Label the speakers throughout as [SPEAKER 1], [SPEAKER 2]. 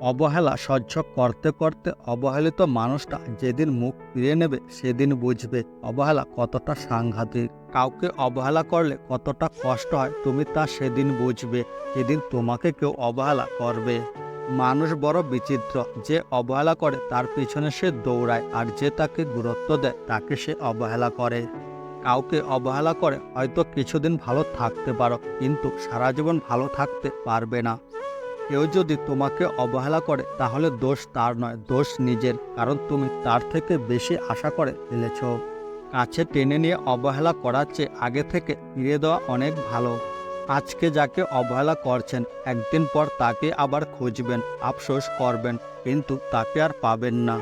[SPEAKER 1] অবহেলা সহ্য করতে করতে অবহেলিত মানুষটা যেদিন মুখ ফিরিয়ে নেবে সেদিন বুঝবে অবহেলা কতটা সাংঘাতিক। কাউকে অবহেলা করলে কতটা কষ্ট হয় তুমি তা সেদিন বুঝবে যেদিন তোমাকে কেউ অবহেলা করবে। মানুষ বড় বিচিত্র, যে অবহেলা করে তার পিছনে সে দৌড়ায়, আর যে তাকে গুরুত্ব দেয় তাকে সে অবহেলা করে। কাউকে অবহেলা করে হয়তো কিছুদিন ভালো থাকতে পারো, কিন্তু সারা জীবন ভালো থাকতে পারবে না। কেউ যদি তোমাকে অবহেলা করে তাহলে দোষ তার নয়, দোষ নিজের, কারণ তুমি তার থেকে বেশি আশা করে ফেলেছ। কাছে টেনে নিয়ে অবহেলা করার চেয়ে আগে থেকে ফিরিয়ে দেওয়া অনেক ভালো। আজকে যাকে অবহেলা করছেন একদিন পর তাকে আবার খুঁজবেন, আফসোস করবেন, কিন্তু তাকে আর পাবেন না।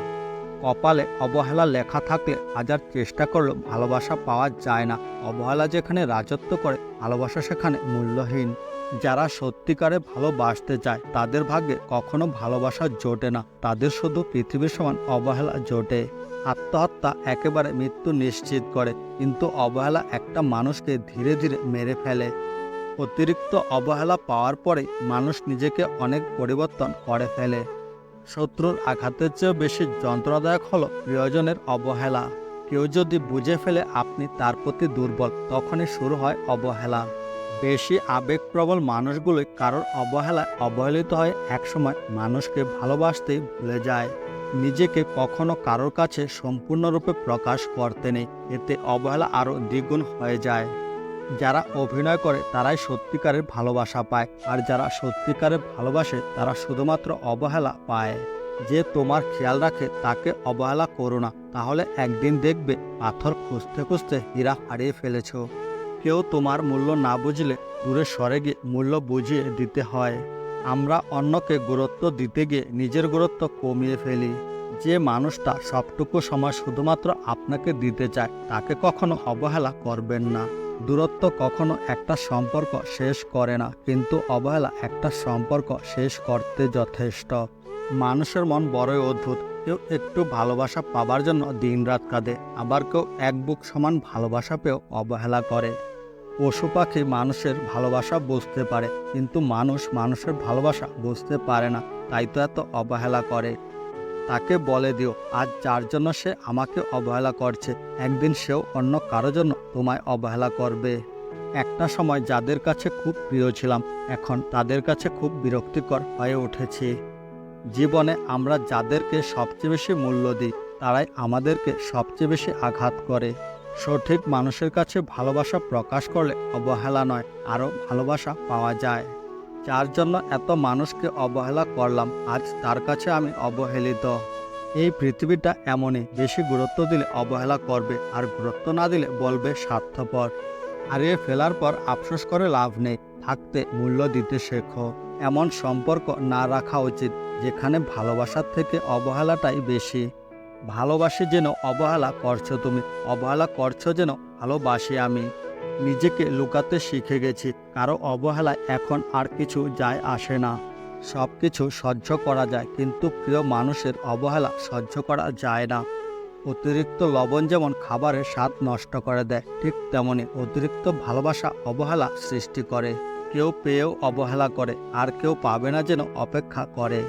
[SPEAKER 1] কপালে অবহেলা লেখা থাকলে হাজার চেষ্টা করলেও ভালোবাসা পাওয়া যায় না। অবহেলা যেখানে রাজত্ব করে ভালোবাসা সেখানে মূল্যহীন। যারা সত্যিকারে ভালোবাসতে চায় তাদের ভাগ্যে কখনো ভালোবাসা জোটে না, তাদের শুধু পৃথিবীর সমান অবহেলা জোটে। আত্মহত্যা একেবারে মৃত্যু নিশ্চিত করে, কিন্তু অবহেলা একটা মানুষকে ধীরে ধীরে মেরে ফেলে। অতিরিক্ত অবহেলা পাওয়ার পরে মানুষ নিজেকে অনেক পরিবর্তন করে ফেলে। শত্রুর আঘাতের চেয়েও বেশি যন্ত্রণাদায়ক হলো প্রিয়জনের অবহেলা। কেউ যদি বুঝে ফেলে আপনি তার প্রতি দুর্বল, তখনই শুরু হয় অবহেলা। বেশি আবেগপ্রবল মানুষগুলোই কারোর অবহেলায় অবহেলিত হয়ে একসময় মানুষকে ভালোবাসতেই ভুলে যায়। নিজেকে কখনো কারোর কাছে সম্পূর্ণরূপে প্রকাশ করতে নেই, এতে অবহেলা আরও দ্বিগুণ হয়ে যায়। যারা অভিনয় করে তারাই সত্যিকারের ভালোবাসা পায়, আর যারা সত্যিকারের ভালোবাসে তারা শুধুমাত্র অবহেলা পায়। যে তোমার খেয়াল রাখে তাকে অবহেলা করো না, তাহলে একদিন দেখবে পাথর খুঁজতে খুঁজতে হীরা হারিয়ে ফেলেছ। কেউ তোমার মূল্য না বুঝলে দূরে সরে গিয়ে মূল্য বুঝিয়ে দিতে হয়। আমরা অন্যকে গুরুত্ব দিতে গিয়ে নিজের গুরুত্ব কমিয়ে ফেলি। যে মানুষটা সবটুকু সময় শুধুমাত্র আপনাকে দিতে চায় তাকে কখনো অবহেলা করবেন না। দূরত্ব কখনো একটা সম্পর্ক শেষ করে না, কিন্তু অবহেলা একটা সম্পর্ক শেষ করতে যথেষ্ট। মানুষের মন বড়ই অদ্ভুত, কেউ একটু ভালোবাসা পাবার জন্য দিনরাত কাঁদে, আবার কেউ এক বুক সমান ভালোবাসা পেয়েও অবহেলা করে। পশু পাখি মানুষের ভালোবাসা বুঝতে পারে, কিন্তু মানুষ মানুষের ভালোবাসা বুঝতে পারে না, তাই তো এত অবহেলা করে। তাকে বলে দিও আজ যার জন্য সে আমাকে অবহেলা করছে, একদিন সেও অন্য কারো জন্য তোমায় অবহেলা করবে। একটা সময় যাদের কাছে খুব প্রিয় ছিলাম, এখন তাদের কাছে খুব বিরক্তিকর হয়ে উঠেছি। জীবনে আমরা যাদেরকে সবচেয়ে বেশি মূল্য দিই তারাই আমাদেরকে সবচেয়ে বেশি আঘাত করে। সঠিক মানুষের কাছে ভালোবাসা প্রকাশ করলে অবহেলা নয়, আরও ভালোবাসা পাওয়া যায়। যার জন্য এত মানুষকে অবহেলা করলাম, আজ তার কাছে আমি অবহেলিত। এই পৃথিবীটা এমনই, বেশি গুরুত্ব দিলে অবহেলা করবে, আর গুরুত্ব না দিলে বলবে স্বার্থপর। হারিয়ে ফেলার পর আফসোস করে লাভ নেই, থাকতে মূল্য দিতে শেখো। এমন সম্পর্ক না রাখা উচিত যেখানে ভালোবাসার থেকে অবহেলাটাই বেশি। ভালোবাসি যেন অবহেলা করছো তুমি, অবহেলা করছো যেন ভালোবাসি আমি। নিজেকে লুকাতে শিখে গেছি, কারো অবহেলায় এখন আর কিছু যায় আসে না। সব কিছু সহ্য করা যায়, কিন্তু প্রিয় মানুষের অবহেলা সহ্য করা যায় না। অতিরিক্ত লবণ যেমন খাবারের স্বাদ নষ্ট করে দেয়, ঠিক তেমনি অতিরিক্ত ভালোবাসা অবহেলা সৃষ্টি করে। কেউ পেয়েও অবহেলা করে, আর কেউ পাবে না যেন অপেক্ষা করে।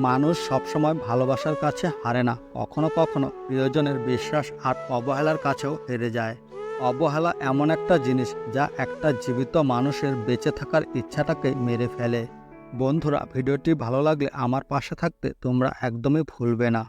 [SPEAKER 1] মানুষ সবসময় ভালোবাসার কাছে হারে না, কখনো কখনো প্রিয়জনের বিশ্বাস আর অবহেলার কাছেও হেরে যায়। অবহেলা এমন একটা জিনিস যা একটা জীবিত মানুষের বেঁচে থাকার ইচ্ছাটাকে মেরে ফেলে। বন্ধুরা, ভিডিওটি ভালো লাগলে আমার পাশে থাকতে তোমরা একদমই ভুলবে না।